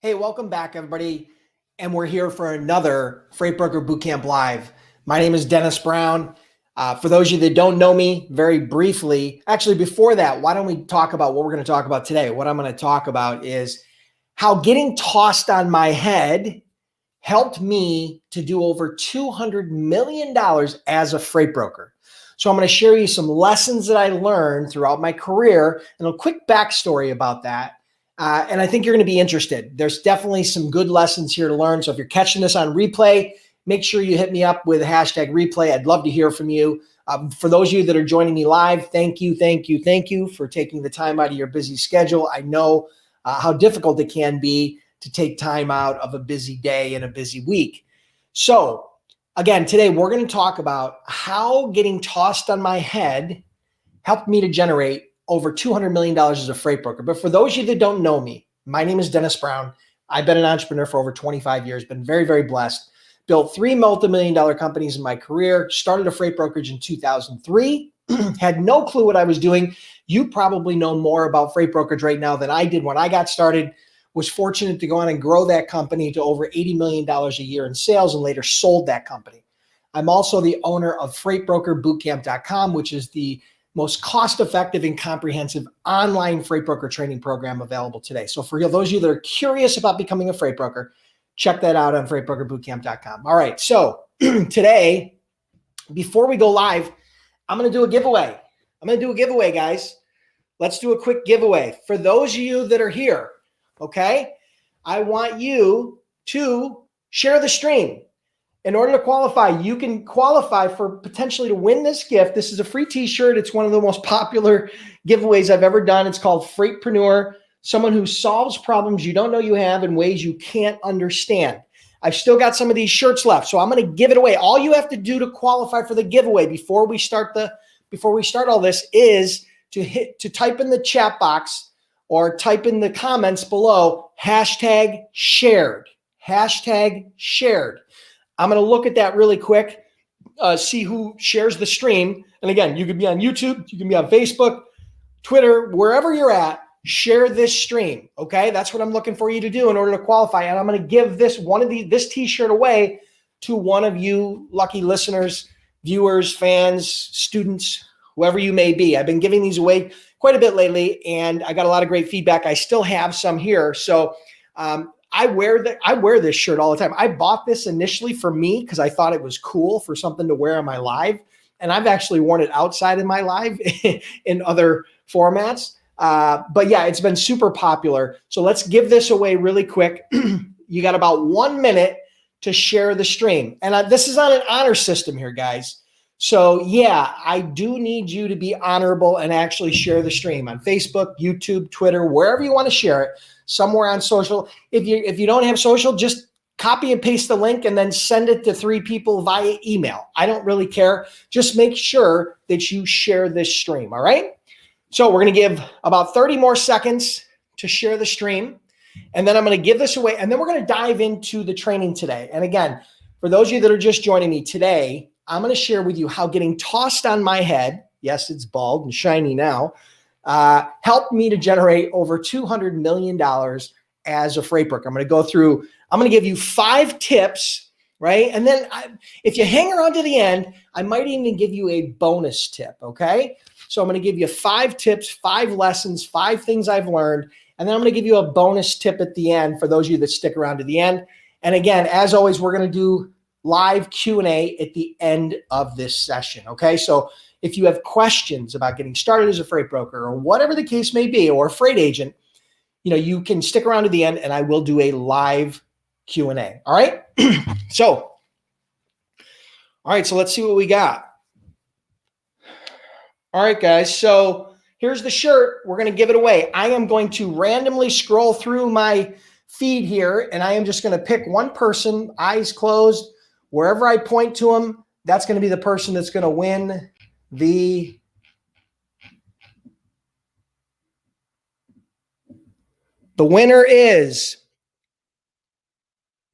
Hey, welcome back, everybody. And we're here for another Freight Broker Bootcamp Live. My name is Dennis Brown. For those of you that don't know me, very briefly, actually, before that, why don't we talk about what we're going to talk about today? What I'm going to talk about is how getting tossed on my head helped me to do over $200 million as a freight broker. So I'm going to share you some lessons that I learned throughout my career and a quick backstory about that. And I think you're going to be interested. There's definitely some good lessons here to learn. So if you're catching this on replay, make sure you hit me up with hashtag replay. I'd love to hear from you. For those of you that are joining me live, thank you for taking the time out of your busy schedule. I know how difficult it can be to take time out of a busy day and a busy week. So again, today we're going to talk about how getting tossed on my head helped me to generate over $200 million as a freight broker. But for those of you that don't know me, my name is Dennis Brown. I've been an entrepreneur for over 25 years, been very, very blessed. Built 3 multi-million-dollar companies in my career, started a freight brokerage in 2003, had no clue what I was doing. You probably know more about freight brokerage right now than I did when I got started. Was fortunate to go on and grow that company to over $80 million a year in sales and later sold that company. I'm also the owner of freightbrokerbootcamp.com, which is the most cost-effective and comprehensive online freight broker training program available today. So for those of you that are curious about becoming a freight broker, check that out on freightbrokerbootcamp.com. All right, so today, before we go live, I'm going to do a giveaway. Guys. Let's do a quick giveaway. For those of you that are here, okay, I want you to share the stream. In order to qualify, you can qualify for potentially to win this gift. This is a free t-shirt. It's one of the most popular giveaways I've ever done. It's called Freightpreneur, someone who solves problems you don't know you have in ways you can't understand. I've still got some of these shirts left, so I'm going to give it away. All you have to do to qualify for the giveaway before we start all this is to type in the chat box or type in the comments below hashtag shared. Hashtag shared. I'm going to look at that really quick, see who shares the stream. And again, you can be on YouTube, you can be on Facebook, Twitter, wherever you're at, share this stream. Okay, that's what I'm looking for you to do in order to qualify. And I'm going to give this t-shirt away to one of you lucky listeners, viewers, fans, students, whoever you may be. I've been giving these away quite a bit lately, and I got a lot of great feedback. I still have some here. So I wear this shirt all the time. I bought this initially for me because I thought it was cool for something to wear on my live. And I've actually worn it outside of my live in other formats. But yeah, it's been super popular. So let's give this away really quick. You got about 1 minute to share the stream. And this is on an honor system here, guys. So yeah, I do need you to be honorable and actually share the stream on Facebook, YouTube, Twitter, wherever you want to share it. Somewhere on social. If you don't have social, just copy and paste the link and then send it to 3 people via email. I don't really care. Just make sure that you share this stream, all right? So we're going to give about 30 more seconds to share the stream, and then I'm going to give this away, and then we're going to dive into the training today. And again, for those of you that are just joining me today, I'm going to share with you how getting tossed on my head, yes, it's bald and shiny now, helped me to generate over $200 million as a freight broker. I'm going to give you 5 tips, right? And then if you hang around to the end, I might even give you a bonus tip, okay? So I'm going to give you 5 tips, 5 lessons, 5 things I've learned, and then I'm going to give you a bonus tip at the end for those of you that stick around to the end. And again, as always, we're going to do live Q&A at the end of this session, okay? So if you have questions about getting started as a freight broker or whatever the case may be, or a freight agent, you can stick around to the end and I will do a live Q&A. All right. So let's see what we got. All right, guys. So here's the shirt. We're going to give it away. I am going to randomly scroll through my feed here, and I am just going to pick one person, eyes closed. Wherever I point to them, that's going to be the person that's going to win the winner is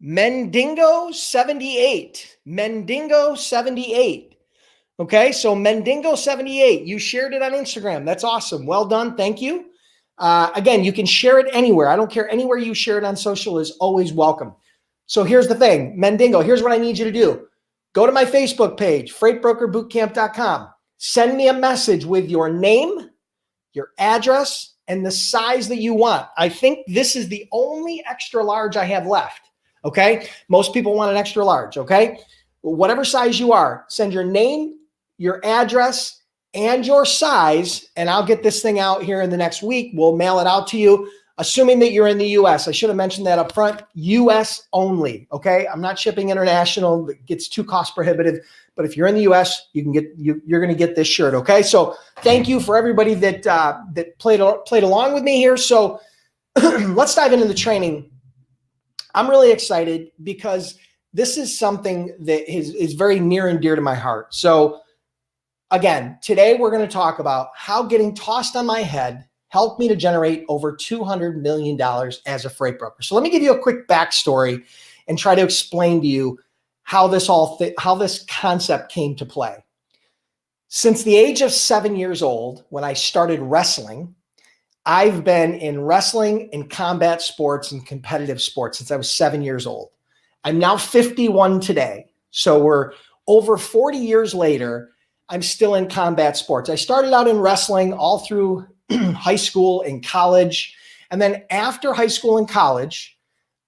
Mendingo78. Mendingo78. Okay, so Mendingo78, you shared it on Instagram. That's awesome. Well done. Thank you. Again, you can share it anywhere. I don't care. Anywhere you share it on social is always welcome. So here's the thing, Mendingo, here's what I need you to do. Go to my Facebook page, freightbrokerbootcamp.com. Send me a message with your name, your address, and the size that you want. I think this is the only extra large I have left, okay? Most people want an extra large, okay? Whatever size you are, send your name, your address, and your size, and I'll get this thing out here in the next week. We'll mail it out to you, assuming that you're in the US. I should have mentioned that up front. US only, okay? I'm not shipping international. It gets too cost prohibitive. But if you're in the US, you can you're going to get this shirt, okay? So thank you for everybody that that played along with me here. So let's dive into the training. I'm really excited because this is something that is very near and dear to my heart. So again, today we're going to talk about how getting tossed on my head helped me to generate over $200 million as a freight broker. So let me give you a quick backstory and try to explain to you how this how this concept came to play. Since the age of 7 years old, when I started wrestling, I've been in wrestling, in combat sports, and competitive sports since I was 7 years old. I'm now 51 today. So we're over 40 years later, I'm still in combat sports. I started out in wrestling all through high school and college. And then after high school and college,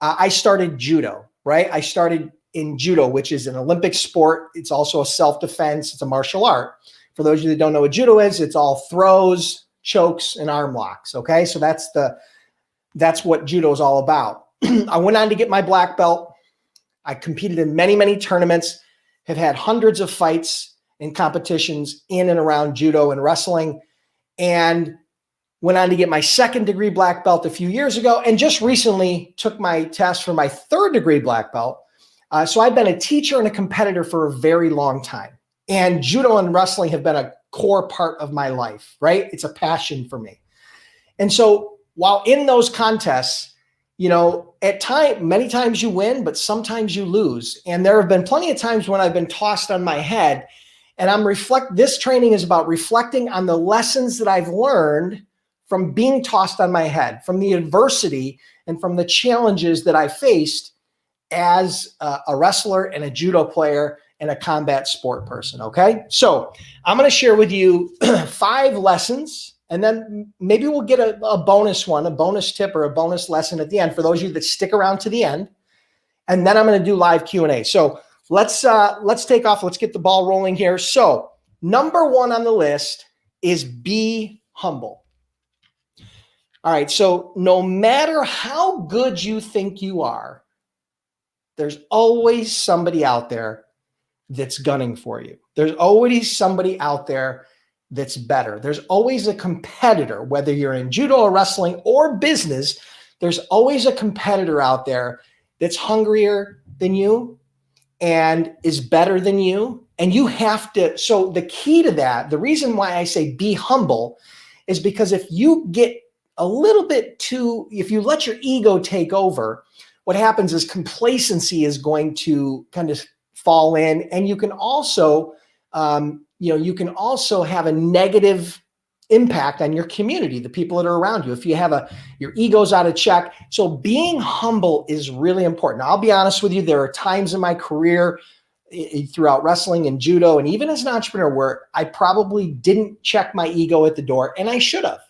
I started judo, right? I started in judo, which is an Olympic sport. It's also a self-defense. It's a martial art. For those of you that don't know what judo is, it's all throws, chokes, and arm locks. Okay, so that's what judo is all about. I went on to get my black belt. I competed in many, many tournaments, have had hundreds of fights and competitions in and around judo and wrestling, and went on to get my second degree black belt a few years ago, and just recently took my test for my third degree black belt. So I've been a teacher and a competitor for a very long time. And judo and wrestling have been a core part of my life, right? It's a passion for me. And so while in those contests, you know, many times you win, but sometimes you lose. And there have been plenty of times when I've been tossed on my head, and this training is about reflecting on the lessons that I've learned from being tossed on my head, from the adversity and from the challenges that I faced as a wrestler and a judo player and a combat sport person, okay? So I'm going to share with you 5 lessons, and then maybe we'll get a bonus one, a bonus tip or a bonus lesson at the end for those of you that stick around to the end. And then I'm going to do live Q&A. So let's take off. Let's get the ball rolling here. So number 1 on the list is be humble. All right, so no matter how good you think you are, there's always somebody out there that's gunning for you. There's always somebody out there that's better. There's always a competitor, whether you're in judo or wrestling or business, there's always a competitor out there that's hungrier than you and is better than you. And you have to, so the key to that, the reason why I say be humble is because if you get a little bit too, if you let your ego take over, what happens is complacency is going to kind of fall in, and you can also, you can also have a negative impact on your community, the people that are around you. If you have your ego's out of check, so being humble is really important. Now, I'll be honest with you, there are times in my career throughout wrestling and judo, and even as an entrepreneur, where I probably didn't check my ego at the door, and I should have.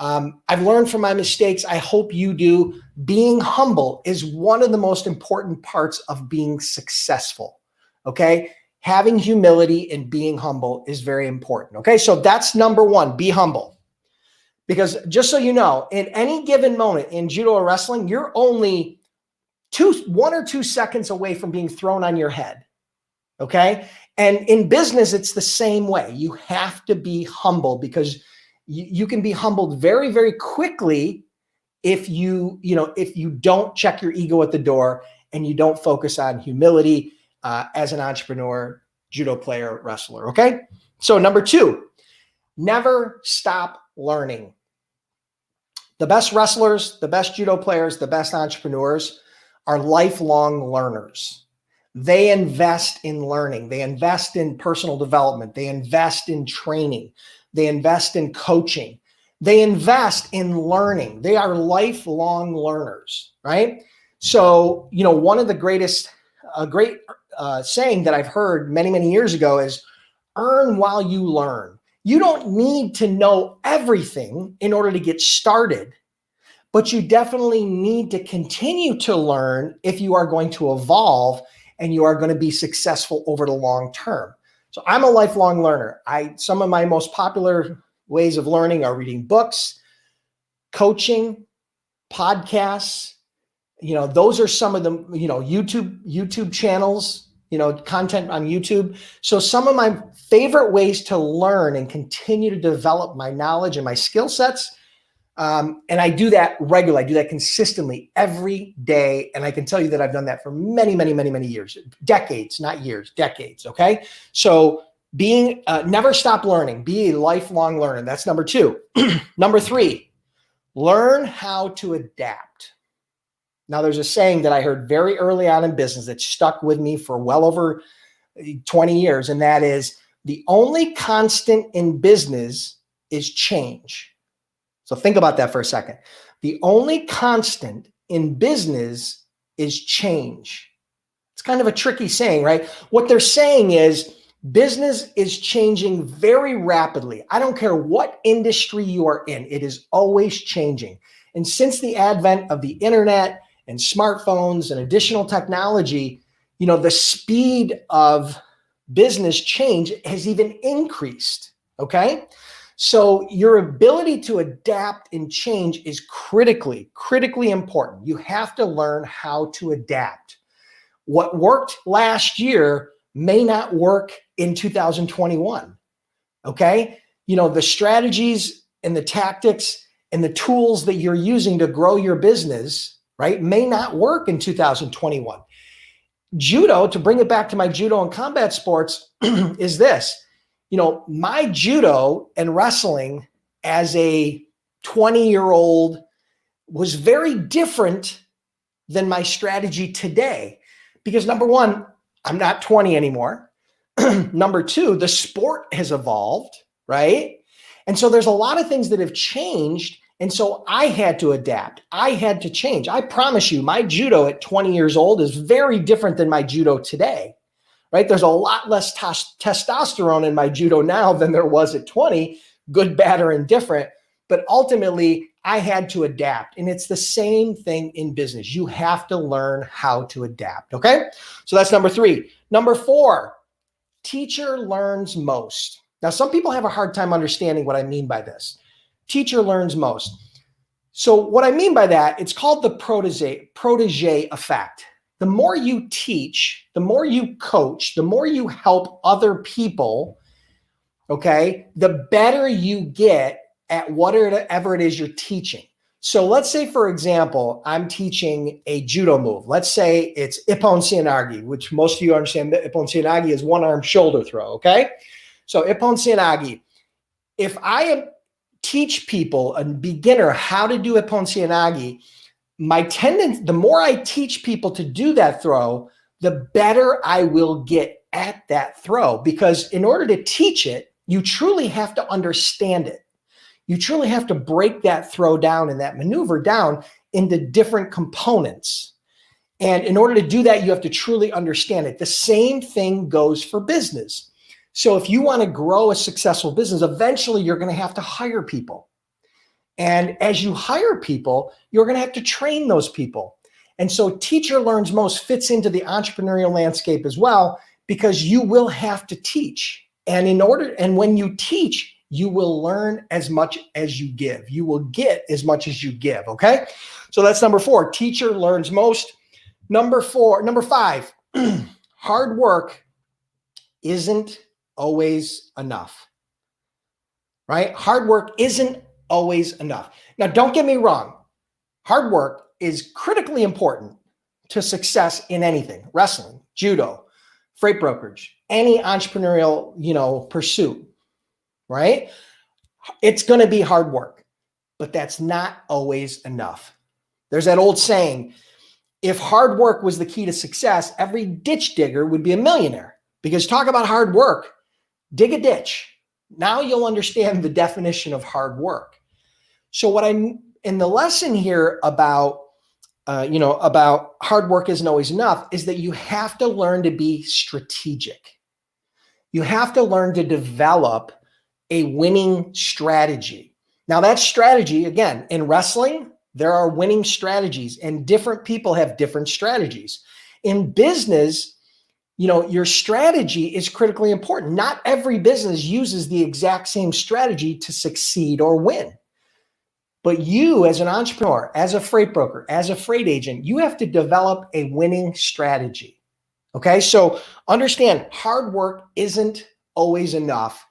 I've learned from my mistakes. I hope you do. Being humble is one of the most important parts of being successful. Okay. Having humility and being humble is very important. Okay. So that's number 1, be humble. Because just so you know, in any given moment in judo or wrestling, you're only 1 or 2 seconds away from being thrown on your head. Okay. And in business, it's the same way. You have to be humble because you can be humbled very, very quickly if you don't check your ego at the door and you don't focus on humility as an entrepreneur, judo player, wrestler. Okay. So number 2, never stop learning. The best wrestlers, the best judo players, the best entrepreneurs are lifelong learners. They invest in learning. They invest in personal development. They invest in training. They invest in coaching. They invest in learning. They are lifelong learners, right? So, one of the greatest, great saying that I've heard many, many years ago is earn while you learn. You don't need to know everything in order to get started, but you definitely need to continue to learn if you are going to evolve and you are going to be successful over the long term. So I'm a lifelong learner. Some of my most popular ways of learning are reading books, coaching, podcasts. Those are some of the, YouTube channels, content on YouTube. So some of my favorite ways to learn and continue to develop my knowledge and my skill sets. And I do that regularly. I do that consistently every day. And I can tell you that I've done that for many, many, many, many years, decades, not years, decades. Okay. So never stop learning, be a lifelong learner. That's number 2. Number 3, learn how to adapt. Now, there's a saying that I heard very early on in business that stuck with me for well over 20 years. And that is, the only constant in business is change. So think about that for a second. The only constant in business is change. It's kind of a tricky saying, right? What they're saying is business is changing very rapidly. I don't care what industry you are in, it is always changing. And since the advent of the internet and smartphones and additional technology, the speed of business change has even increased, okay? So your ability to adapt and change is critically, critically important. You have to learn how to adapt. What worked last year may not work in 2021, okay? The strategies and the tactics and the tools that you're using to grow your business, right, may not work in 2021. Judo, to bring it back to my judo and combat sports, is this. My judo and wrestling as a 20-year-old was very different than my strategy today. Because number 1, I'm not 20 anymore. Number 2, the sport has evolved, right? And so there's a lot of things that have changed. And so I had to adapt. I had to change. I promise you, my judo at 20 years old is very different than my judo today, right? There's a lot less testosterone in my judo now than there was at 20, good, bad, or indifferent. But ultimately, I had to adapt. And it's the same thing in business. You have to learn how to adapt, okay? So that's number 3. Number 4, teacher learns most. Now, some people have a hard time understanding what I mean by this. Teacher learns most. So what I mean by that, it's called the protege effect. The more you teach, the more you coach, the more you help other people, okay, the better you get at whatever it is you're teaching. So let's say, for example, I'm teaching a judo move. Let's say it's Ippon Seoinage, which most of you understand that Ippon Seoinage is one-arm shoulder throw, okay? So Ippon Seoinage. If I teach people, a beginner, how to do Ippon Seoinage, the more I teach people to do that throw, the better I will get at that throw. Because in order to teach it, you truly have to understand it. You truly have to break that throw down and that maneuver down into different components. And in order to do that, you have to truly understand it. The same thing goes for business. So if you want to grow a successful business, eventually you're going to have to hire people. And as you hire people, you're going to have to train those people. And so teacher learns most fits into the entrepreneurial landscape as well, because you will have to teach. And when you teach, you will learn as much as you give. You will get as much as you give, okay? So that's number 4, teacher learns most. Number 5, hard work isn't always enough, right? Hard work isn't always enough. Now, don't get me wrong. Hard work is critically important to success in anything, wrestling, judo, freight brokerage, any entrepreneurial, pursuit, right? It's going to be hard work, but that's not always enough. There's that old saying, if hard work was the key to success, every ditch digger would be a millionaire. Because talk about hard work, dig a ditch. Now you'll understand the definition of hard work. So what I'm in the lesson here about, about hard work isn't always enough is that you have to learn to be strategic. You have to learn to develop a winning strategy. Now that strategy, again, in wrestling, there are winning strategies and different people have different strategies. In business, your strategy is critically important. Not every business uses the exact same strategy to succeed or win. But you as an entrepreneur, as a freight broker, as a freight agent, you have to develop a winning strategy. Okay, so understand hard work isn't always enough.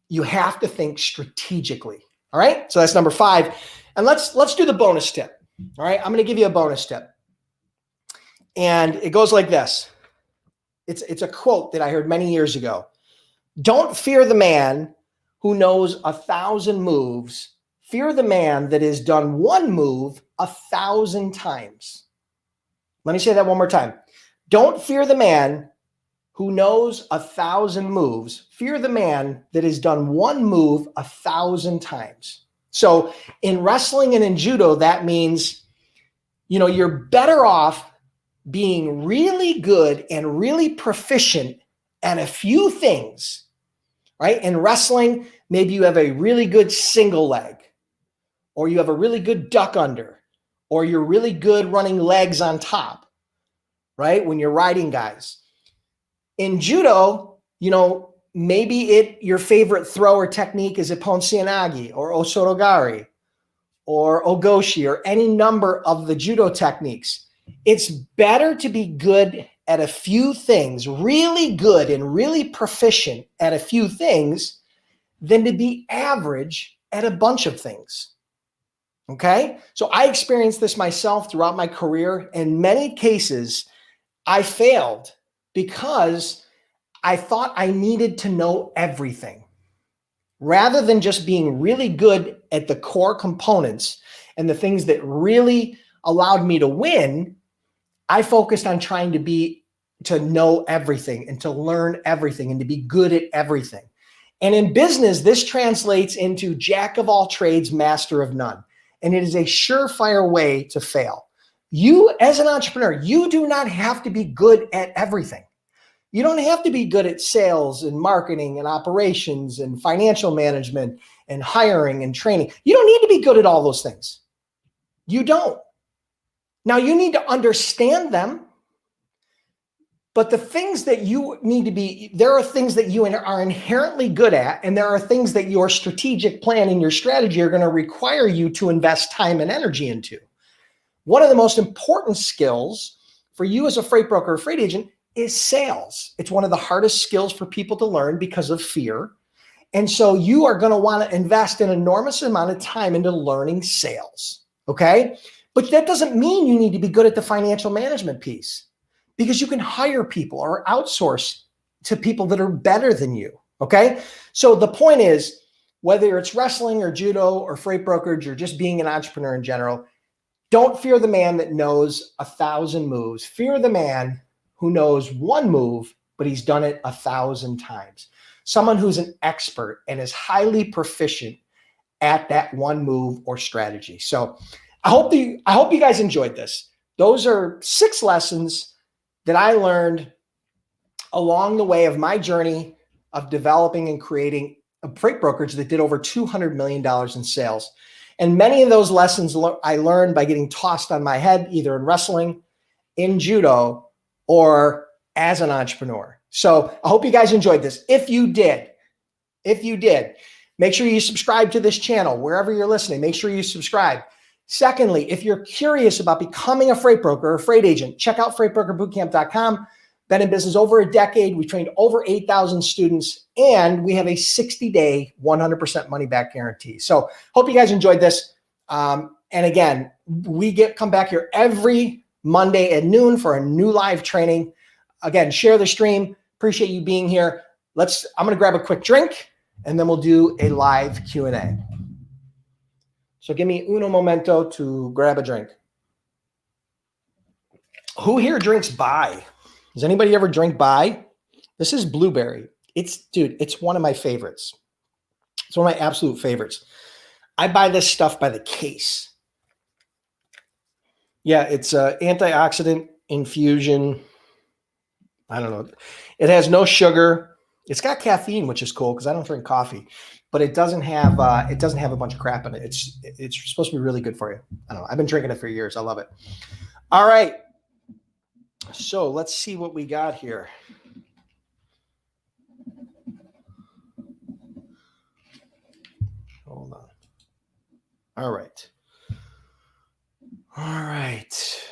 You have to think strategically. All right, so that's number 5. And let's do the bonus tip. All right, I'm going to give you a bonus tip. And it goes like this. It's a quote that I heard many years ago. Don't fear the man who knows 1,000 moves. Fear the man that has done one move 1,000 times. Let me say that one more time. Don't fear the man who knows 1,000 moves. Fear the man that has done one move 1,000 times. So in wrestling and in judo, that means, you're better off being really good and really proficient at a few things, right? In wrestling, maybe you have a really good single leg, or you have a really good duck under, or you're really good running legs on top, right? When you're riding guys. In judo, maybe your favorite throw or technique is a ponseanagi or osotogari or ogoshi or any number of the judo techniques. It's better to be good at a few things, really good and really proficient at a few things, than to be average at a bunch of things. Okay? So I experienced this myself throughout my career. In many cases, I failed because I thought I needed to know everything. Rather than just being really good at the core components and the things that really allowed me to win, I focused on trying to know everything and to learn everything and to be good at everything. And in business, this translates into jack of all trades, master of none. And it is a surefire way to fail. You, as an entrepreneur, you do not have to be good at everything. You don't have to be good at sales and marketing and operations and financial management and hiring and training. You don't need to be good at all those things. You don't. Now, you need to understand them, but the things that you need to be, there are things that you are inherently good at, and there are things that your strategic plan and your strategy are going to require you to invest time and energy into. One of the most important skills for you as a freight broker or freight agent is sales. It's one of the hardest skills for people to learn because of fear. And so you are going to want to invest an enormous amount of time into learning sales. Okay? But that doesn't mean you need to be good at the financial management piece, because you can hire people or outsource to people that are better than you. Okay? So the point is, whether it's wrestling or judo or freight brokerage or just being an entrepreneur in general, don't fear the man that knows 1,000 moves. Fear the man who knows one move, but he's done it 1,000 times. Someone who's an expert and is highly proficient at that one move or strategy. So I hope you guys enjoyed this. Those are 6 lessons that I learned along the way of my journey of developing and creating a freight brokerage that did over $200 million in sales. And many of those lessons I learned by getting tossed on my head, either in wrestling, in judo, or as an entrepreneur. So I hope you guys enjoyed this. If you did, make sure you subscribe to this channel. Wherever you're listening, make sure you subscribe. Secondly, if you're curious about becoming a freight broker or a freight agent, check out freightbrokerbootcamp.com. Been in business over a decade. We trained over 8,000 students, and we have a 60-day, 100% money back guarantee. So hope you guys enjoyed this. And again, we come back here every Monday at noon for a new live training. Again, share the stream. Appreciate you being here. I'm going to grab a quick drink, and then we'll do a live Q&A. So give me uno momento to grab a drink. Who here drinks Bai? Does anybody ever drink Bai? This is blueberry. It's one of my favorites. It's one of my absolute favorites. I buy this stuff by the case. Yeah, it's antioxidant infusion. I don't know. It has no sugar. It's got caffeine, which is cool because I don't drink coffee, but it doesn't have a bunch of crap in it. It's supposed to be really good for you. I don't know. I've been drinking it for years. I love it. All right. So let's see what we got here. Hold on. All right. All right.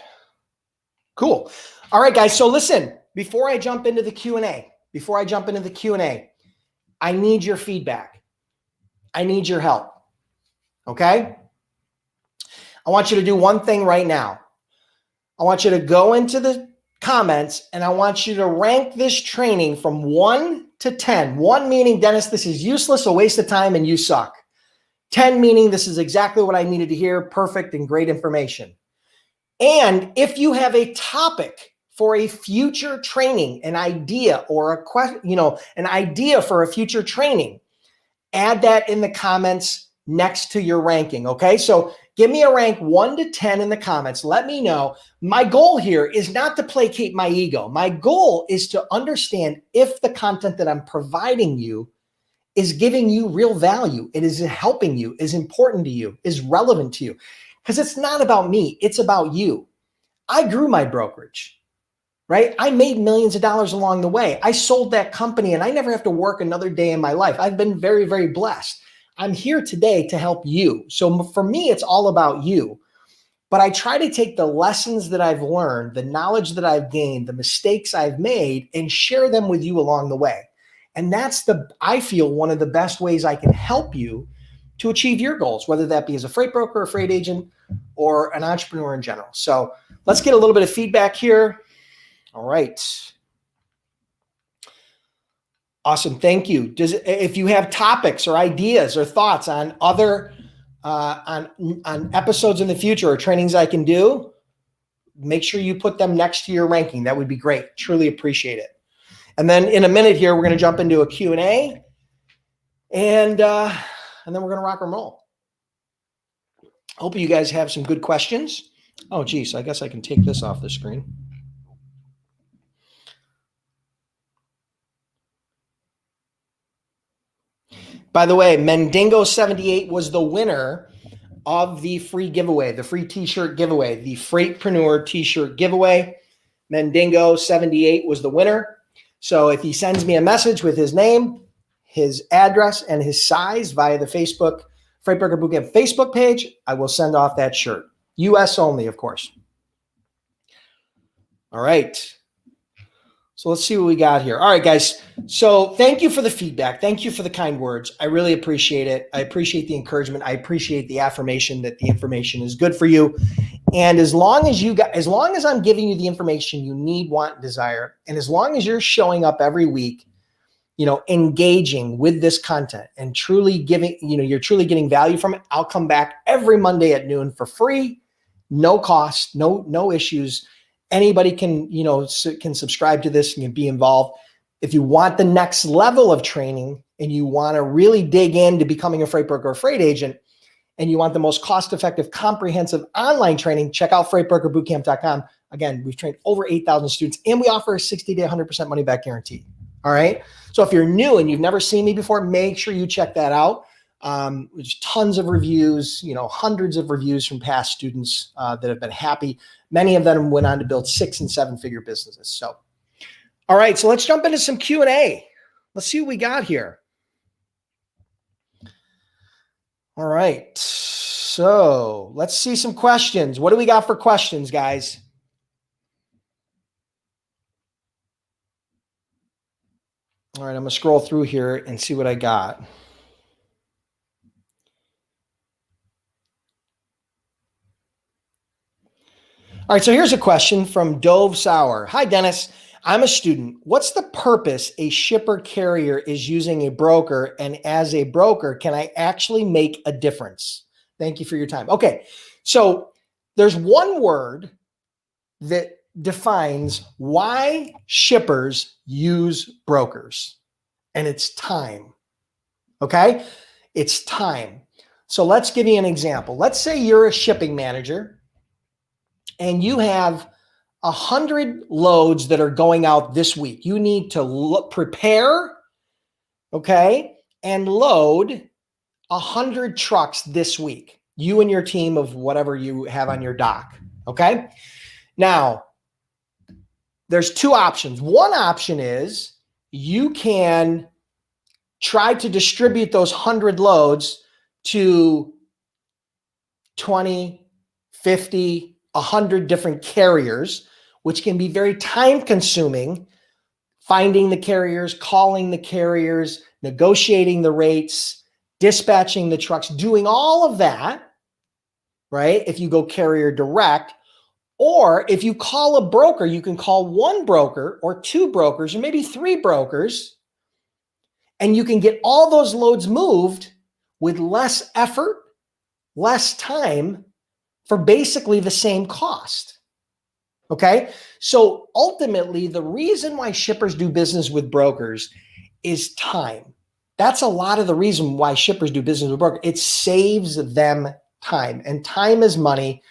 Cool. All right, guys. So listen, before I jump into the Q&A, I need your feedback. I need your help. Okay? I want you to do one thing right now. I want you to go into the comments and I want you to rank this training from 1 to 10. 1 meaning, Dennis, this is useless, a waste of time, and you suck. 10 meaning this is exactly what I needed to hear, perfect and great information. And if you have a topic for a future training, an idea or a question, an idea for a future training, add that in the comments next to your ranking. Okay. So give me a rank 1 to 10 in the comments. Let me know. My goal here is not to placate my ego. My goal is to understand if the content that I'm providing you is giving you real value. It is helping you, is important to you, is relevant to you. Because it's not about me. It's about you. I grew my brokerage, right? I made millions of dollars along the way. I sold that company and I never have to work another day in my life. I've been very, very blessed. I'm here today to help you. So for me, it's all about you. But I try to take the lessons that I've learned, the knowledge that I've gained, the mistakes I've made, and share them with you along the way. And that's I feel, one of the best ways I can help you to achieve your goals, whether that be as a freight broker, a freight agent, or an entrepreneur in general. So let's get a little bit of feedback here. All right. Awesome. Thank you. If you have topics or ideas or thoughts on other on episodes in the future or trainings I can do, make sure you put them next to your ranking. That would be great. Truly appreciate it. And then in a minute here, we're going to jump into a Q&A, and then we're going to rock and roll. Hope you guys have some good questions. Oh, geez, I guess I can take this off the screen. By the way, Mendingo78 was the winner of the free giveaway, the free t-shirt giveaway, the Freightpreneur t-shirt giveaway. Mendingo78 was the winner. So if he sends me a message with his name, his address, and his size via the Facebook Freight Broker Bootcamp Facebook page, I will send off that shirt. US only, of course. All right. So let's see what we got here. All right, guys. So thank you for the feedback. Thank you for the kind words. I really appreciate it. I appreciate the encouragement. I appreciate the affirmation that the information is good for you. And as long as I'm giving you the information you need, want, and desire, and as long as you're showing up every week, engaging with this content and truly giving, you're truly getting value from it, I'll come back every Monday at noon for free, no cost, no issues. Anybody can subscribe to this and can be involved. If you want the next level of training and you want to really dig into becoming a freight broker or freight agent, and you want the most cost-effective, comprehensive online training, check out freightbrokerbootcamp.com. Again, we've trained over 8,000 students, and we offer a 60 to 100% money-back guarantee. All right? So if you're new and you've never seen me before, make sure you check that out. There's tons of reviews, hundreds of reviews from past students that have been happy. Many of them went on to build 6- and 7-figure businesses. So, all right, so let's jump into some Q&A. Let's see what we got here. All right, so let's see some questions. What do we got for questions, guys? All right, I'm gonna scroll through here and see what I got. All right, so here's a question from Dove Sauer. Hi, Dennis. I'm a student. What's the purpose a shipper carrier is using a broker? And as a broker, can I actually make a difference? Thank you for your time. Okay, so there's one word that defines why shippers use brokers, and it's time. Okay, it's time. So let's give you an example. Let's say you're a shipping manager and you have 100 loads that are going out this week. You need to prepare, okay, and load 100 trucks this week. You and your team of whatever you have on your dock, okay? Now, there's two options. One option is you can try to distribute those 100 loads to 20, 50, 100 different carriers, which can be very time consuming, finding the carriers, calling the carriers, negotiating the rates, dispatching the trucks, doing all of that, right? If you go carrier direct, or if you call a broker, you can call one broker or two brokers or maybe three brokers, and you can get all those loads moved with less effort, less time for basically the same cost. Okay. So ultimately, the reason why shippers do business with brokers is time. That's a lot of the reason why shippers do business with brokers. It saves them time, and time is money.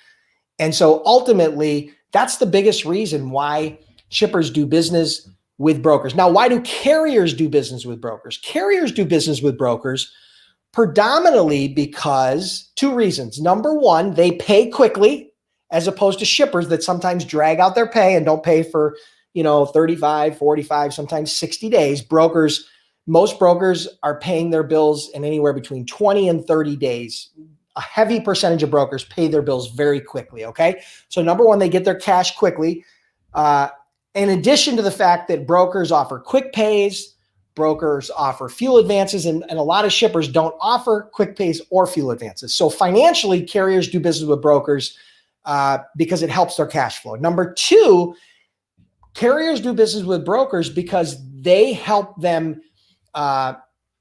And so ultimately, that's the biggest reason why shippers do business with brokers. Now, why do carriers do business with brokers? Carriers do business with brokers predominantly because two reasons. Number one, they pay quickly as opposed to shippers that sometimes drag out their pay and don't pay for, 35, 45, sometimes 60 days. Most brokers are paying their bills in anywhere between 20 and 30 days. A heavy percentage of brokers pay their bills very quickly, okay? So number one, they get their cash quickly. In addition to the fact that brokers offer quick pays, brokers offer fuel advances, and a lot of shippers don't offer quick pays or fuel advances. So financially, carriers do business with brokers because it helps their cash flow. Number two, carriers do business with brokers because they help them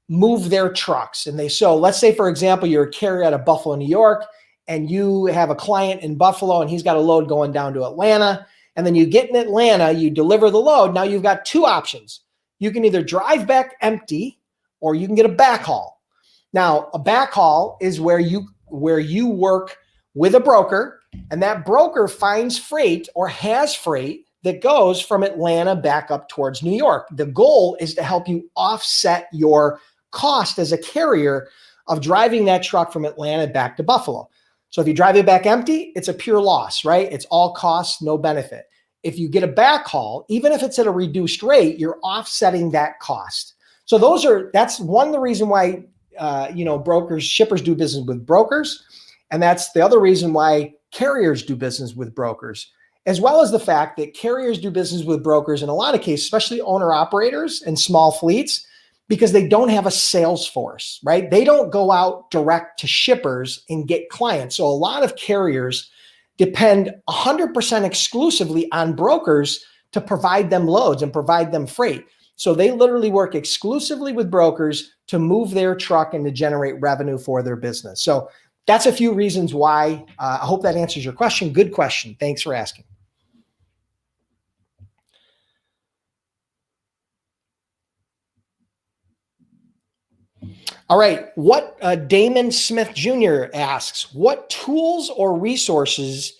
move their trucks. So let's say, for example, you're a carrier out of Buffalo, New York, and you have a client in Buffalo and he's got a load going down to Atlanta. And then you get in Atlanta, you deliver the load. Now you've got two options. You can either drive back empty or you can get a backhaul. Now, a backhaul is where you work with a broker, and that broker finds freight or has freight that goes from Atlanta back up towards New York. The goal is to help you offset your cost as a carrier of driving that truck from Atlanta back to Buffalo. So if you drive it back empty, it's a pure loss, right? It's all cost, no benefit. If you get a backhaul, even if it's at a reduced rate, you're offsetting that cost. So that's one of the reason why shippers do business with brokers, and that's the other reason why carriers do business with brokers, as well as the fact that carriers do business with brokers in a lot of cases, especially owner operators and small fleets, because they don't have a sales force, right? They don't go out direct to shippers and get clients. So a lot of carriers depend 100% exclusively on brokers to provide them loads and provide them freight. So they literally work exclusively with brokers to move their truck and to generate revenue for their business. So that's a few reasons why. I hope that answers your question. Good question. Thanks for asking. All right. What Damon Smith Jr. asks, what tools or resources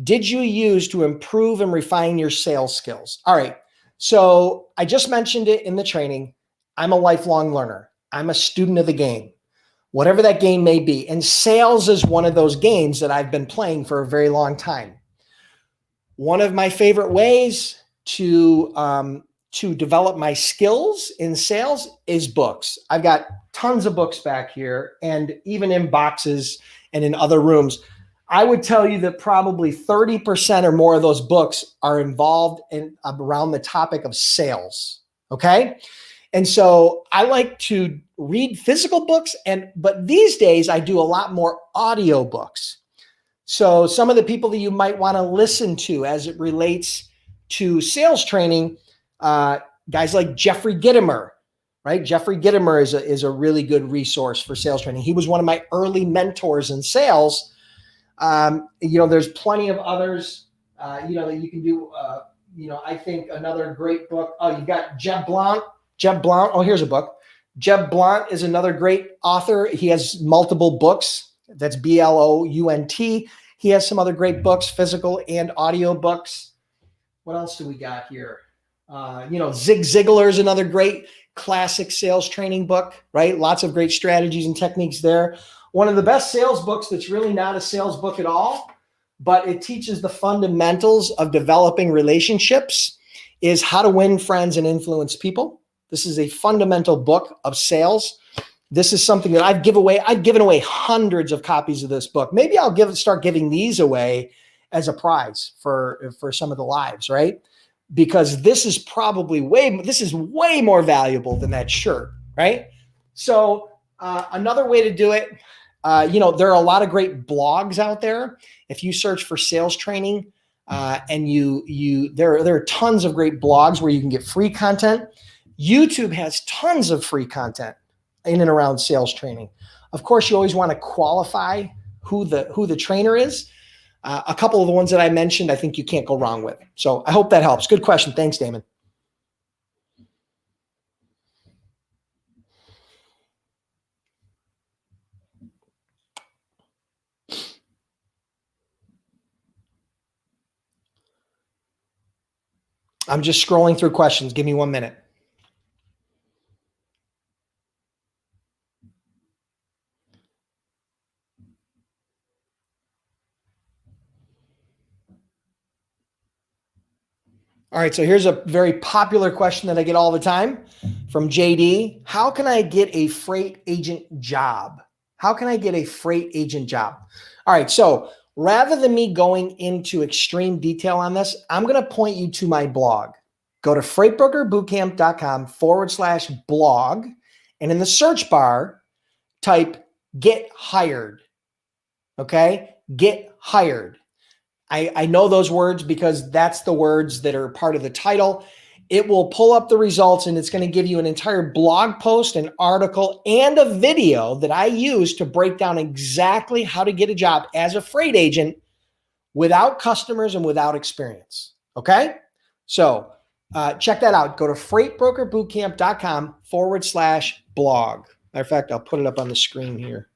did you use to improve and refine your sales skills? All right. So I just mentioned it in the training. I'm a lifelong learner. I'm a student of the game, whatever that game may be. And sales is one of those games that I've been playing for a very long time. One of my favorite ways to develop my skills in sales is books. I've got tons of books back here, and even in boxes and in other rooms. I would tell you that probably 30% or more of those books are involved in around the topic of sales. Okay. And so I like to read physical books, but these days I do a lot more audio books. So some of the people that you might want to listen to as it relates to sales training, guys like Jeffrey Gitomer, right? Jeffrey Gitomer is a really good resource for sales training. He was one of my early mentors in sales. There's plenty of others, that you can do. I think another great book. Oh, you've got Jeb Blount. Oh, here's a book. Jeb Blount is another great author. He has multiple books. That's Blount. He has some other great books, physical and audio books. What else do we got here? Zig Ziglar is another great classic sales training book, right? Lots of great strategies and techniques there. One of the best sales books that's really not a sales book at all, but it teaches the fundamentals of developing relationships, is How to Win Friends and Influence People. This is a fundamental book of sales. This is something that I've given away hundreds of copies of this book. Maybe I'll start giving these away as a prize for some of the lives, right? Because this is way more valuable than that shirt, right? So another way to do it, there are a lot of great blogs out there. If you search for sales training, and there are tons of great blogs where you can get free content. YouTube has tons of free content in and around sales training. Of course, you always want to qualify who the trainer is. A couple of the ones that I mentioned, I think you can't go wrong with. So I hope that helps. Good question. Thanks, Damon. I'm just scrolling through questions. Give me 1 minute. All right, so here's a very popular question that I get all the time from JD. How can I get a freight agent job? How can I get a freight agent job? All right, so rather than me going into extreme detail on this, I'm going to point you to my blog. Go to freightbrokerbootcamp.com/blog, and in the search bar, type "get hired." Okay, get hired. I know those words because that's the words that are part of the title. It will pull up the results, and it's going to give you an entire blog post, an article, and a video that I use to break down exactly how to get a job as a freight agent without customers and without experience. Okay? So check that out. Go to freightbrokerbootcamp.com/blog. Matter of fact, I'll put it up on the screen here.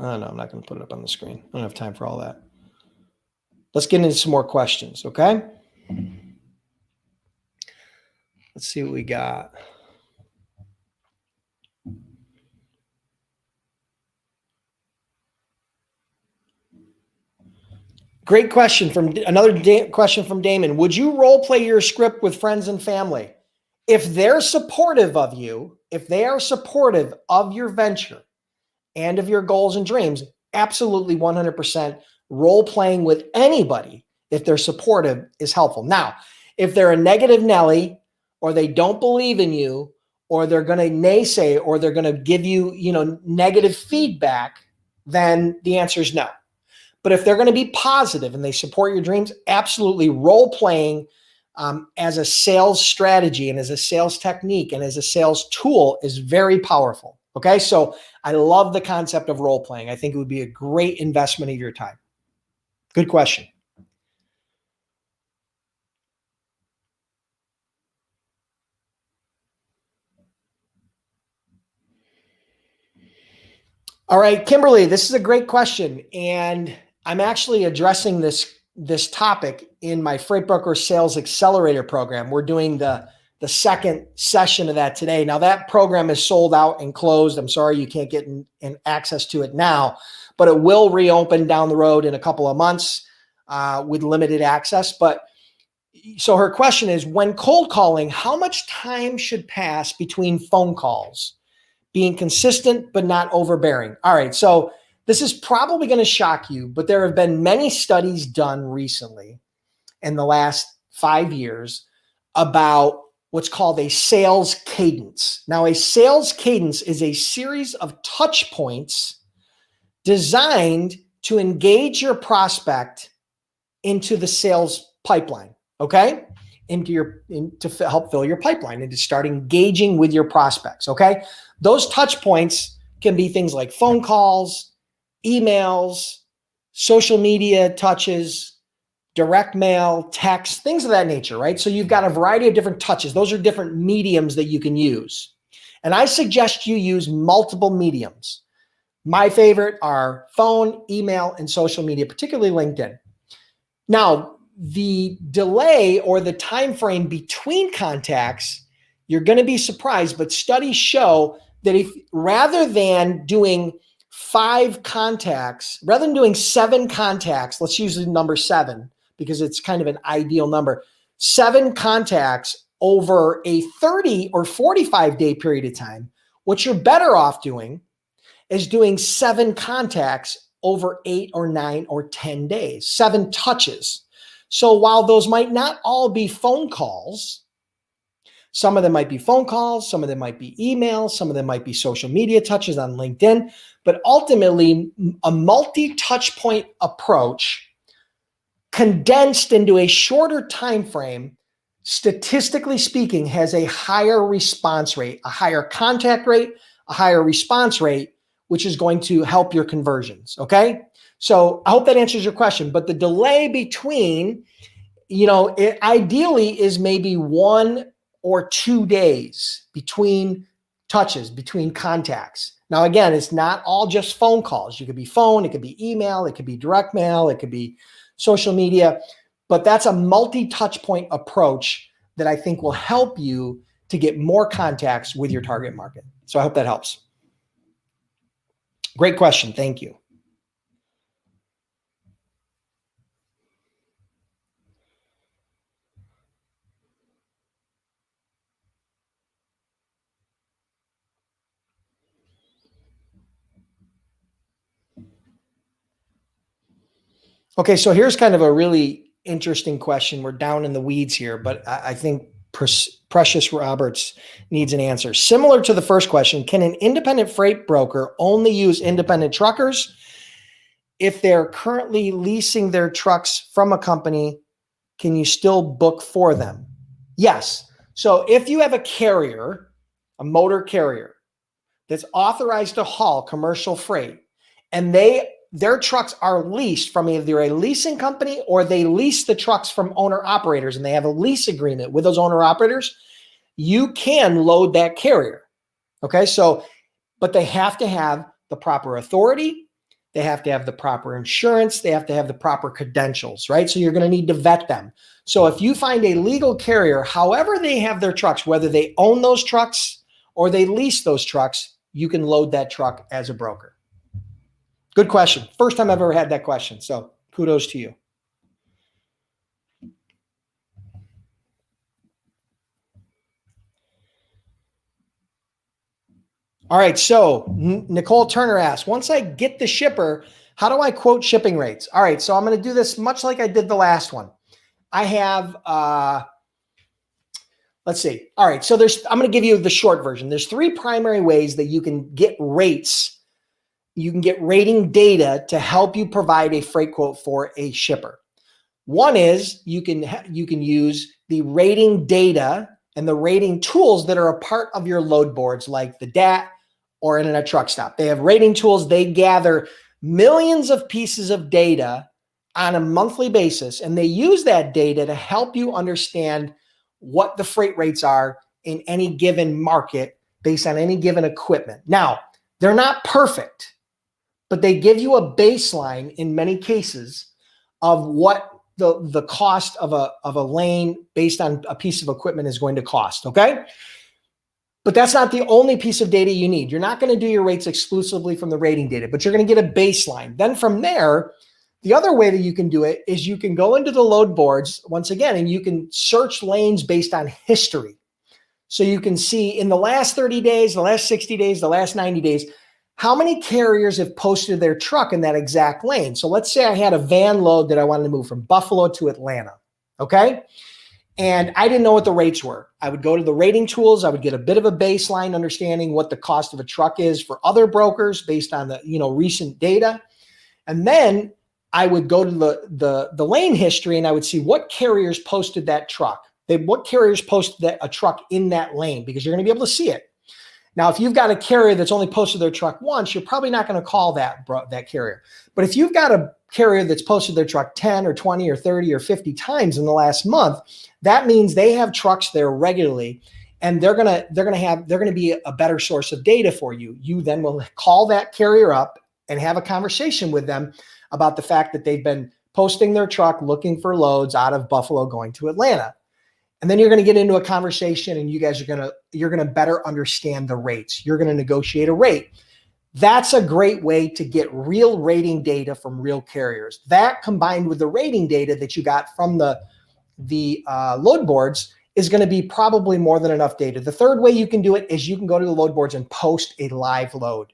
Oh, no, I'm not going to put it up on the screen. I don't have time for all that. Let's get into some more questions, okay? Let's see what we got. Great question from question from Damon. Would you role play your script with friends and family? If they're supportive of you, if they are supportive of your venture and of your goals and dreams, absolutely 100% role playing with anybody, if they're supportive, is helpful. Now, if they're a negative Nelly, or they don't believe in you, or they're going to naysay, or they're going to give you, negative feedback, then the answer is no. But if they're going to be positive and they support your dreams, absolutely role playing as a sales strategy and as a sales technique and as a sales tool is very powerful. Okay, so I love the concept of role playing. I think it would be a great investment of your time. Good question. All right, Kimberly, this is a great question. And I'm actually addressing this topic in my Freight Broker Sales Accelerator program. We're doing the second session of that today. Now that program is sold out and closed. I'm sorry you can't get in access to it now, but it will reopen down the road in a couple of months with limited access. But so her question is, when cold calling, how much time should pass between phone calls? Being consistent but not overbearing. All right, so this is probably going to shock you, but there have been many studies done recently in the last 5 years about what's called a sales cadence. Now, a sales cadence is a series of touch points designed to engage your prospect into the sales pipeline, okay? To help fill your pipeline and to start engaging with your prospects, okay? Those touch points can be things like phone calls, emails, social media touches, direct mail, text, things of that nature, right? So you've got a variety of different touches. Those are different mediums that you can use. And I suggest you use multiple mediums. My favorite are phone, email, and social media, particularly LinkedIn. Now, the delay or the time frame between contacts, you're going to be surprised, but studies show that if rather than doing 5 contacts, rather than doing 7 contacts, let's use the number 7 because it's kind of an ideal number, 7 contacts over a 30 or 45 day period of time, what you're better off doing is doing 7 contacts over 8 or 9 or 10 days, 7 touches. So while those might not all be phone calls, some of them might be phone calls, some of them might be emails, some of them might be social media touches on LinkedIn, but ultimately a multi-touch point approach condensed into a shorter time frame, statistically speaking, has a higher response rate, a higher contact rate, a higher response rate, which is going to help your conversions, okay? So I hope that answers your question, but the delay between, it ideally is maybe 1 or 2 days between touches, between contacts. Now, again, it's not all just phone calls. You could be phone, it could be email, it could be direct mail, it could be social media, but that's a multi-touch point approach that I think will help you to get more contacts with your target market. So I hope that helps. Great question. Thank you. Okay, so here's kind of a really interesting question. We're down in the weeds here, but I think Precious Roberts needs an answer. Similar to the first question, can an independent freight broker only use independent truckers? If they're currently leasing their trucks from a company, can you still book for them? Yes. So if you have a carrier, a motor carrier that's authorized to haul commercial freight, and their trucks are leased from either a leasing company or they lease the trucks from owner operators and they have a lease agreement with those owner operators, you can load that carrier. Okay. So, but they have to have the proper authority. They have to have the proper insurance. They have to have the proper credentials, right? So you're going to need to vet them. So if you find a legal carrier, however they have their trucks, whether they own those trucks or they lease those trucks, you can load that truck as a broker. Good question. First time I've ever had that question. So kudos to you. All right. So Nicole Turner asked, once I get the shipper, how do I quote shipping rates? All right. So I'm going to do this much like I did the last one. I have, let's see. All right. So I'm going to give you the short version. There's 3 primary ways that you can get rates. You can get rating data to help you provide a freight quote for a shipper. One is you can use the rating data and the rating tools that are a part of your load boards, like the DAT or Internet Truck Stop. They have rating tools. They gather millions of pieces of data on a monthly basis, and they use that data to help you understand what the freight rates are in any given market based on any given equipment. Now, they're not perfect, but they give you a baseline in many cases of what the cost of a lane based on a piece of equipment is going to cost, okay? But that's not the only piece of data you need. You're not going to do your rates exclusively from the rating data, but you're going to get a baseline. Then from there, the other way that you can do it is you can go into the load boards once again, and you can search lanes based on history. So you can see in the last 30 days, the last 60 days, the last 90 days, how many carriers have posted their truck in that exact lane. So let's say I had a van load that I wanted to move from Buffalo to Atlanta, okay? And I didn't know what the rates were. I would go to the rating tools. I would get a bit of a baseline understanding what the cost of a truck is for other brokers based on the recent data. And then I would go to the lane history and I would see what carriers posted that truck. What carriers posted a truck in that lane, because you're going to be able to see it. Now, if you've got a carrier that's only posted their truck once, you're probably not going to call that carrier. But if you've got a carrier that's posted their truck 10 or 20 or 30 or 50 times in the last month, that means they have trucks there regularly, and they're going to be a better source of data for you. You then will call that carrier up and have a conversation with them about the fact that they've been posting their truck looking for loads out of Buffalo going to Atlanta. And then you're going to get into a conversation, and you guys you're going to better understand the rates. You're going to negotiate a rate. That's a great way to get real rating data from real carriers. That, combined with the rating data that you got from the load boards, is going to be probably more than enough data. The third way you can do it is you can go to the load boards and post a live load.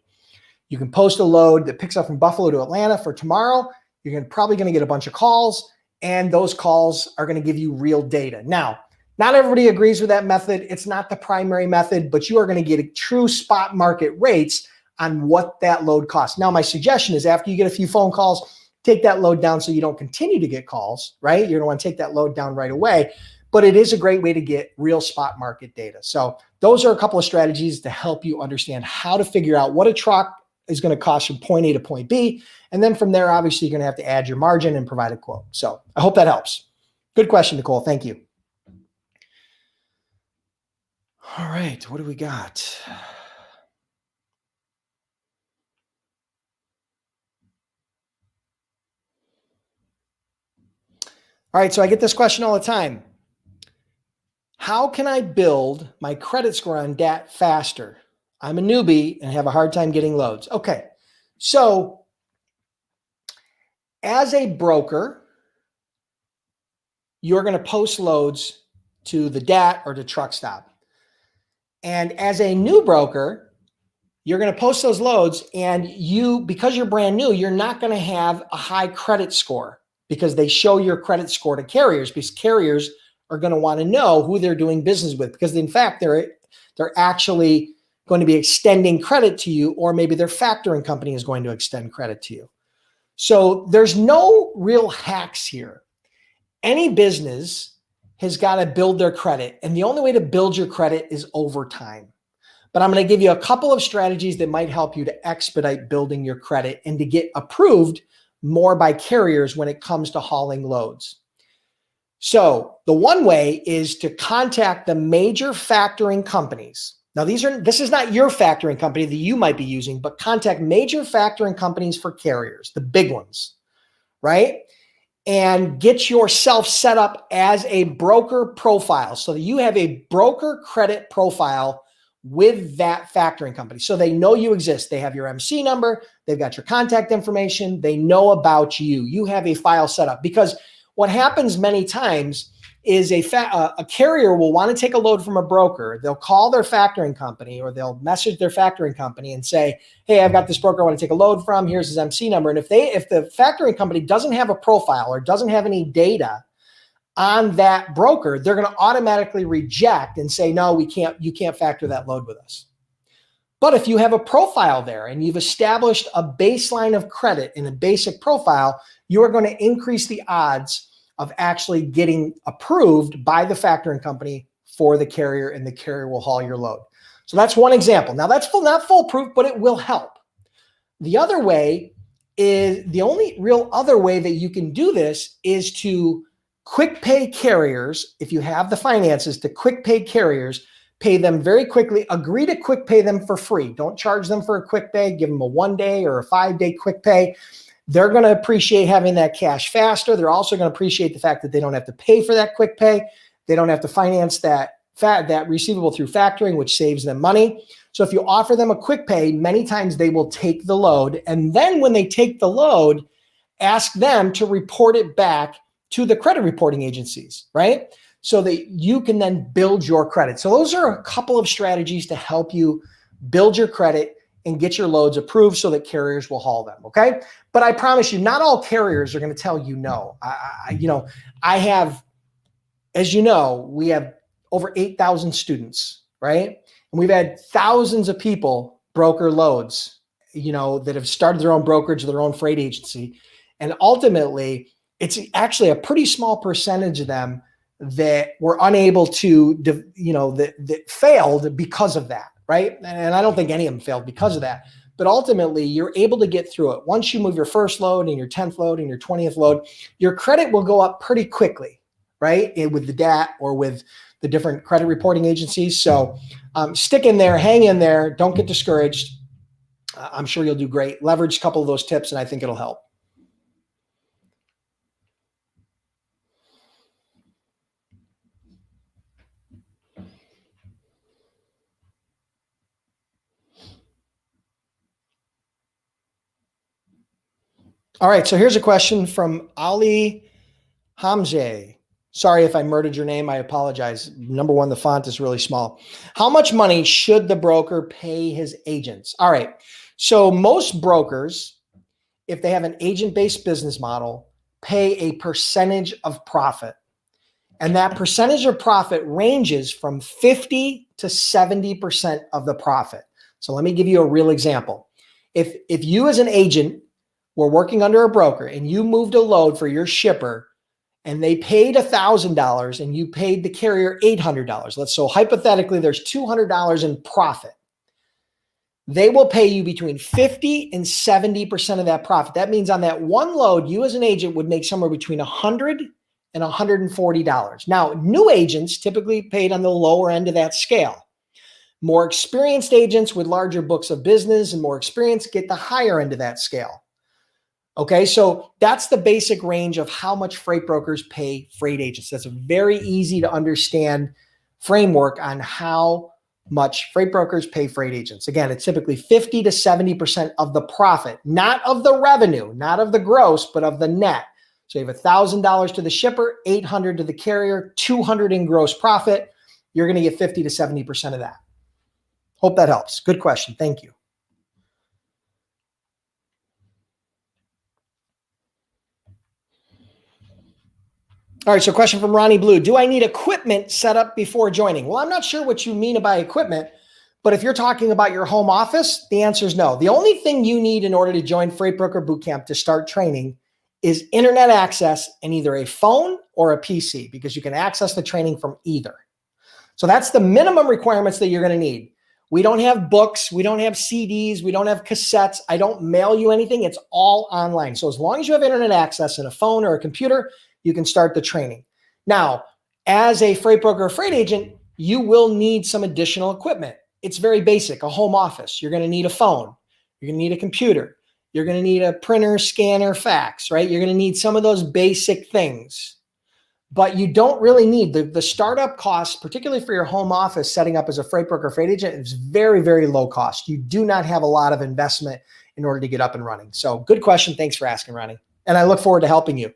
You can post a load that picks up from Buffalo to Atlanta for tomorrow. You're probably going to get a bunch of calls, and those calls are going to give you real data. Now, not everybody agrees with that method. It's not the primary method, but you are going to get true spot market rates on what that load costs. Now, my suggestion is, after you get a few phone calls, take that load down so you don't continue to get calls, right? You're going to want to take that load down right away, but it is a great way to get real spot market data. So those are a couple of strategies to help you understand how to figure out what a truck is going to cost from point A to point B. And then from there, obviously, you're going to have to add your margin and provide a quote. So I hope that helps. Good question, Nicole. Thank you. All right, what do we got? All right, so I get this question all the time. How can I build my credit score on DAT faster? I'm a newbie and have a hard time getting loads. Okay, so as a broker, you're going to post loads to the DAT or to TruckStop. And as a new broker, you're going to post those loads, and because you're brand new, you're not going to have a high credit score, because they show your credit score to carriers, because carriers are going to want to know who they're doing business with, because in fact, they're actually going to be extending credit to you, or maybe their factoring company is going to extend credit to you. So there's no real hacks here. Any business has got to build their credit, and the only way to build your credit is over time. But I'm going to give you a couple of strategies that might help you to expedite building your credit and to get approved more by carriers when it comes to hauling loads. So the one way is to contact the major factoring companies. Now, this is not your factoring company that you might be using, but contact major factoring companies for carriers, the big ones, right? And get yourself set up as a broker profile so that you have a broker credit profile with that factoring company. So they know you exist. They have your MC number. They've got your contact information. They know about you. You have a file set up, because what happens many times is a carrier will want to take a load from a broker. They'll call their factoring company, or they'll message their factoring company and say, hey, I've got this broker I want to take a load from. Here's his MC number. And if the factoring company doesn't have a profile or doesn't have any data on that broker, they're going to automatically reject and say, no, you can't factor that load with us. But if you have a profile there and you've established a baseline of credit in a basic profile, you are going to increase the odds of actually getting approved by the factoring company for the carrier, and the carrier will haul your load. So that's one example. Now, that's not foolproof, but it will help. The other way is, the only real other way that you can do this is to quick pay carriers. If you have the finances to quick pay carriers, pay them very quickly, agree to quick pay them for free. Don't charge them for a quick pay, give them a 1-day or a 5-day quick pay. They're going to appreciate having that cash faster. They're also going to appreciate the fact that they don't have to pay for that quick pay. They don't have to finance that receivable through factoring, which saves them money. So if you offer them a quick pay, many times they will take the load. And then when they take the load, ask them to report it back to the credit reporting agencies, right? So that you can then build your credit. So those are a couple of strategies to help you build your credit and get your loads approved so that carriers will haul them, okay? But I promise you, not all carriers are going to tell you no. I have, as you know, we have over 8,000 students, right? And we've had thousands of people broker loads, that have started their own brokerage, their own freight agency. And ultimately, it's actually a pretty small percentage of them that were unable to, that failed because of that. right? And I don't think any of them failed because of that. But ultimately, you're able to get through it. Once you move your first load and your 10th load and your 20th load, your credit will go up pretty quickly, right? With the DAT or with the different credit reporting agencies. So stick in there, hang in there, don't get discouraged. I'm sure you'll do great. Leverage a couple of those tips, and I think it'll help. All right, so here's a question from Ali Hamze. Sorry if I murdered your name. I apologize. Number one, the font is really small. How much money should the broker pay his agents? All right, so most brokers, if they have an agent-based business model, pay a percentage of profit. And that percentage of profit ranges from 50 to 70% of the profit. So let me give you a real example. If you as an agent were working under a broker and you moved a load for your shipper and they paid $1,000 and you paid the carrier $800, so hypothetically there's $200 in profit. They will pay you between 50 and 70% of that profit. That means on that one load, you as an agent would make somewhere between $100 and $140. Now, new agents typically paid on the lower end of that scale. More experienced agents with larger books of business and more experience get the higher end of that scale. Okay, so that's the basic range of how much freight brokers pay freight agents. That's a very easy to understand framework on how much freight brokers pay freight agents. Again, it's typically 50 to 70% of the profit, not of the revenue, not of the gross, but of the net. So you have $1,000 to the shipper, $800 to the carrier, $200 in gross profit. You're going to get 50 to 70% of that. Hope that helps. Good question. Thank you. All right, so question from Ronnie Blue. Do I need equipment set up before joining? Well, I'm not sure what you mean by equipment, but if you're talking about your home office, the answer is no. The only thing you need in order to join Freight Broker Bootcamp to start training is internet access and either a phone or a PC, because you can access the training from either. So that's the minimum requirements that you're going to need. We don't have books. We don't have CDs. We don't have cassettes. I don't mail you anything. It's all online. So as long as you have internet access and a phone or a computer, you can start the training. Now, as a freight broker or freight agent, you will need some additional equipment. It's very basic, a home office. You're going to need a phone. You're going to need a computer. You're going to need a printer, scanner, fax, right? You're going to need some of those basic things. But you don't really need the startup costs, particularly for your home office setting up as a freight broker, freight agent, is very, very low cost. You do not have a lot of investment in order to get up and running. So good question. Thanks for asking, Ronnie. And I look forward to helping you.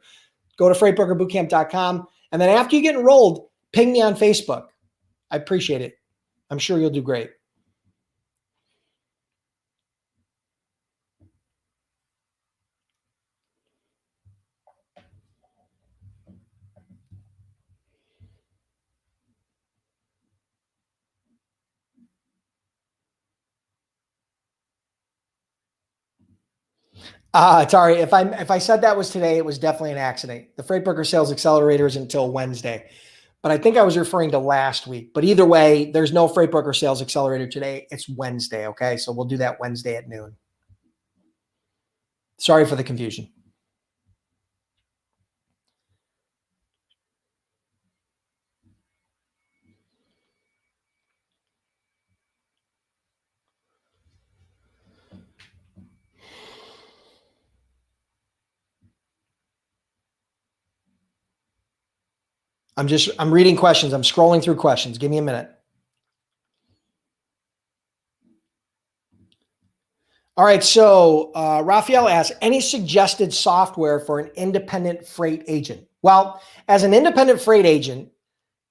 Go to freightbrokerbootcamp.com. And then after you get enrolled, ping me on Facebook. I appreciate it. I'm sure you'll do great. Sorry, if I said that was today, it was definitely an accident. The Freight Broker Sales Accelerator is until Wednesday, but I think I was referring to last week. But either way, there's no Freight Broker Sales Accelerator today. It's Wednesday, okay? So we'll do that Wednesday at noon. Sorry for the confusion. I'm reading questions. I'm scrolling through questions. Give me a minute. All right. So Raphael asks, any suggested software for an independent freight agent? Well, as an independent freight agent,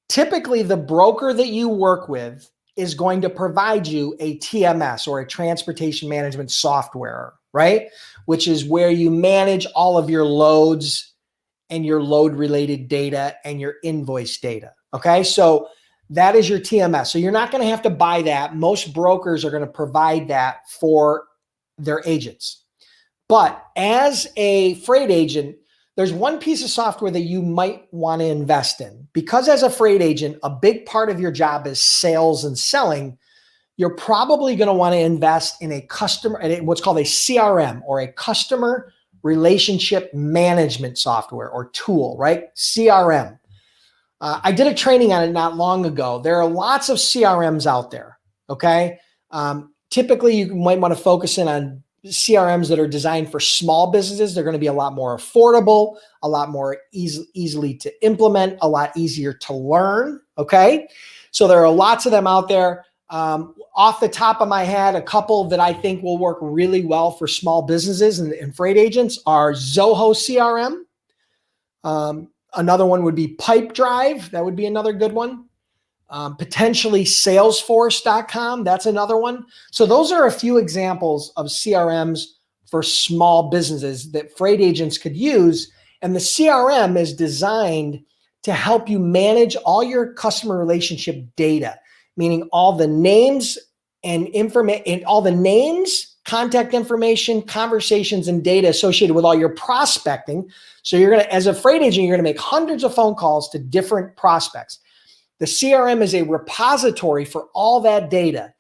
typically the broker that you work with is going to provide you a TMS, or a transportation management software, right? Which is where you manage all of your loads and your load related data and your invoice data. Okay. So that is your TMS. So you're not going to have to buy that. Most brokers are going to provide that for their agents. But as a freight agent, there's one piece of software that you might want to invest in, because as a freight agent, a big part of your job is sales and selling. you're probably going to want to invest in what's called a CRM, or a customer relationship management software or tool, right? CRM. I did a training on it not long ago. There are lots of CRMs out there. Okay. Typically, you might want to focus in on CRMs that are designed for small businesses. They're going to be a lot more affordable, a lot more easily to implement, a lot easier to learn. Okay. So there are lots of them out there. Off the top of my head, a couple that I think will work really well for small businesses and freight agents are Zoho CRM. Another one would be Pipedrive. That would be another good one. Potentially Salesforce.com. That's another one. So those are a few examples of CRMs for small businesses that freight agents could use. And the CRM is designed to help you manage all your customer relationship data, meaning all the names and information, all the names, contact information, conversations, and data associated with all your prospecting. So you're going to, as a freight agent, you're going to make hundreds of phone calls to different prospects. The CRM is a repository for all that data.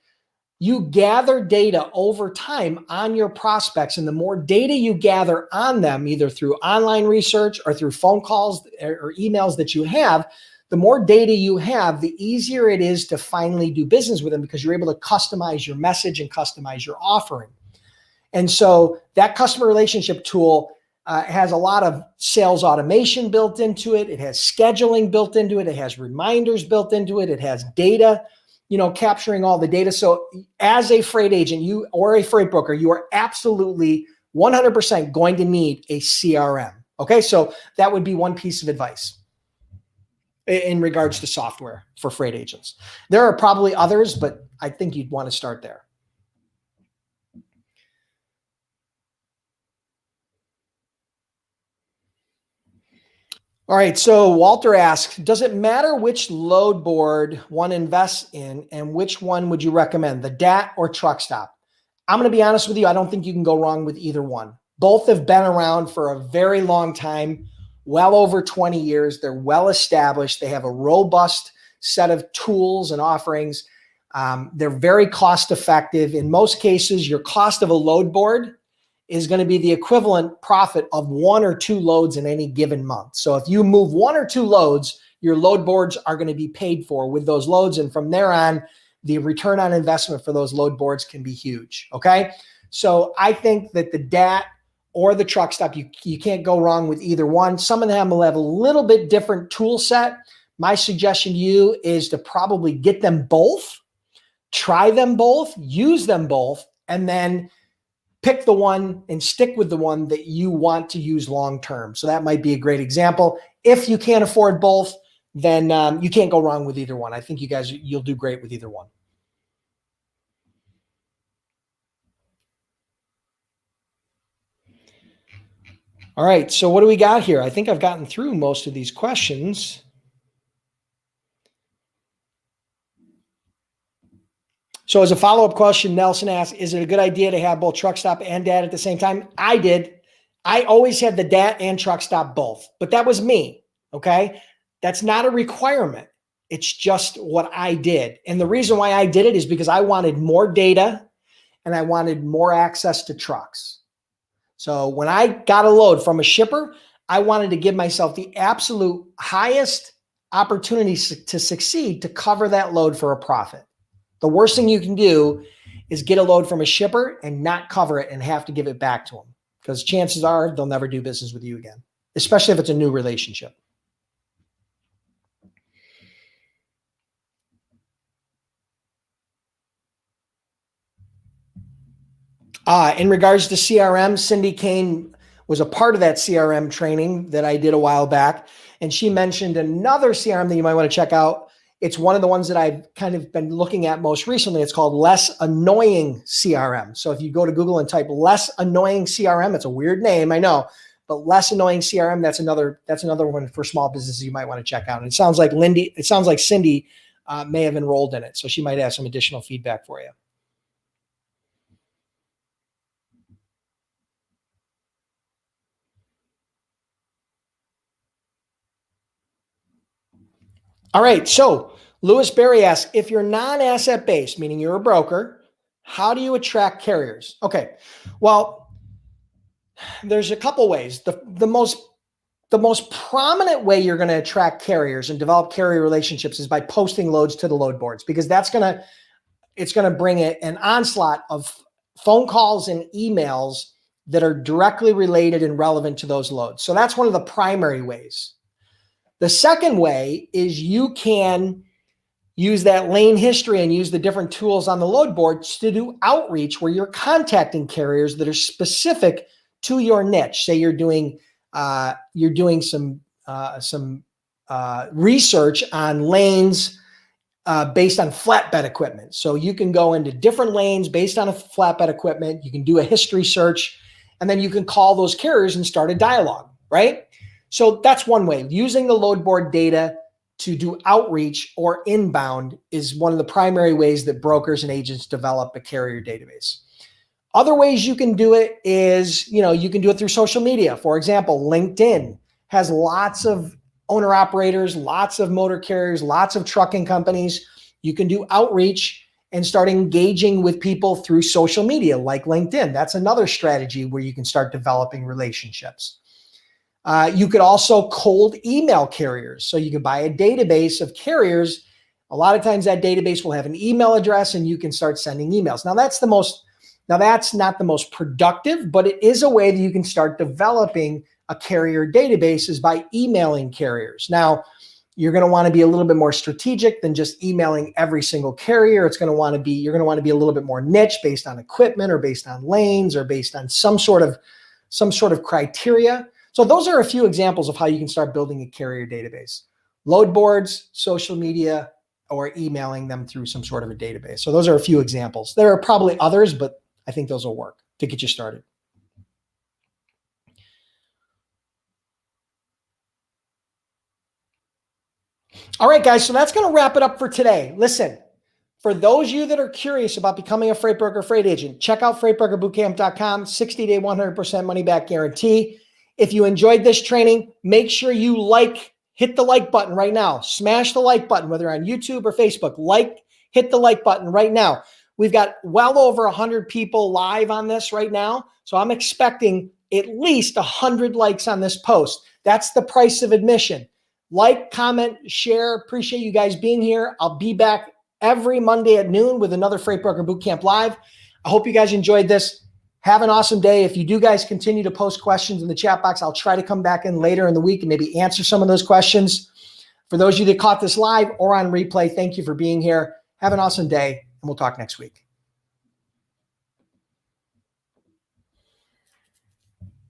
You gather data over time on your prospects, and the more data you gather on them, either through online research or through phone calls or emails that you have, the more data you have, the easier it is to finally do business with them, because you're able to customize your message and customize your offering. And so that customer relationship tool has a lot of sales automation built into it. It has scheduling built into it. It has reminders built into it. It has data, capturing all the data. So as a freight agent, or a freight broker, you are absolutely 100% going to need a CRM. Okay. So that would be one piece of advice in regards to software for freight agents. There are probably others, but I think you'd want to start there. All right, so Walter asks, does it matter which load board one invests in, and which one would you recommend, the DAT or Truckstop? I'm going to be honest with you, I don't think you can go wrong with either one. Both have been around for a very long time, well over 20 years. They're well established. They have a robust set of tools and offerings. They're very cost effective. In most cases, your cost of a load board is going to be the equivalent profit of one or two loads in any given month. So if you move one or two loads, your load boards are going to be paid for with those loads. And from there on, the return on investment for those load boards can be huge. Okay. So I think that the DAT or the Truckstop, you can't go wrong with either one. Some of them will have a little bit different tool set. My suggestion to you is to probably get them both, try them both, use them both, and then pick the one and stick with the one that you want to use long-term. So that might be a great example. If you can't afford both, then you can't go wrong with either one. I think you'll do great with either one. All right, so what do we got here? I think I've gotten through most of these questions. So as a follow-up question, Nelson asked, is it a good idea to have both Truckstop and DAT at the same time? I did. I always had the DAT and Truckstop both, but that was me, okay? That's not a requirement. It's just what I did. And the reason why I did it is because I wanted more data and I wanted more access to trucks. So when I got a load from a shipper, I wanted to give myself the absolute highest opportunity to succeed, to cover that load for a profit. The worst thing you can do is get a load from a shipper and not cover it and have to give it back to them, because chances are they'll never do business with you again, especially if it's a new relationship. In regards to CRM, Cindy Kane was a part of that CRM training that I did a while back, and she mentioned another CRM that you might want to check out. It's one of the ones that I've kind of been looking at most recently. It's called Less Annoying CRM. So if you go to Google and type Less Annoying CRM, it's a weird name, I know, but Less Annoying CRM, that's another one for small businesses you might want to check out. And it sounds like Cindy may have enrolled in it, so she might have some additional feedback for you. All right, so Lewis Berry asks, if you're non-asset based, meaning you're a broker, how do you attract carriers? Okay, well, there's a couple ways. The most prominent way you're going to attract carriers and develop carrier relationships is by posting loads to the load boards, because it's going to bring an onslaught of phone calls and emails that are directly related and relevant to those loads. So that's one of the primary ways. The second way is you can use that lane history and use the different tools on the load boards to do outreach where you're contacting carriers that are specific to your niche. Say you're doing some research on lanes based on flatbed equipment. So you can go into different lanes based on a flatbed equipment. You can do a history search, and then you can call those carriers and start a dialogue, right? So that's one way. Using the load board data to do outreach or inbound is one of the primary ways that brokers and agents develop a carrier database. Other ways you can do it is, you can do it through social media. For example, LinkedIn has lots of owner operators, lots of motor carriers, lots of trucking companies. You can do outreach and start engaging with people through social media like LinkedIn. That's another strategy where you can start developing relationships. You could also cold email carriers. So you could buy a database of carriers. A lot of times that database will have an email address and you can start sending emails. Now that's not the most productive, but it is a way that you can start developing a carrier database, is by emailing carriers. Now, you're going to want to be a little bit more strategic than just emailing every single carrier. You're going to want to be a little bit more niche based on equipment or based on lanes or based on some sort of criteria. So those are a few examples of how you can start building a carrier database: load boards, social media, or emailing them through some sort of a database. So those are a few examples. There are probably others, but I think those will work to get you started. All right, guys, so that's going to wrap it up for today. Listen, for those of you that are curious about becoming a freight broker, freight agent, check out freightbrokerbootcamp.com, 60-day, 100% money back guarantee. If you enjoyed this training, make sure you hit the like button right now. Smash the like button, whether on YouTube or Facebook. Hit the like button right now. We've got well over 100 people live on this right now. So I'm expecting at least 100 likes on this post. That's the price of admission. Like, comment, share. Appreciate you guys being here. I'll be back every Monday at noon with another Freight Broker Bootcamp Live. I hope you guys enjoyed this. Have an awesome day. If you do guys continue to post questions in the chat box, I'll try to come back in later in the week and maybe answer some of those questions. For those of you that caught this live or on replay, thank you for being here. Have an awesome day, and we'll talk next week.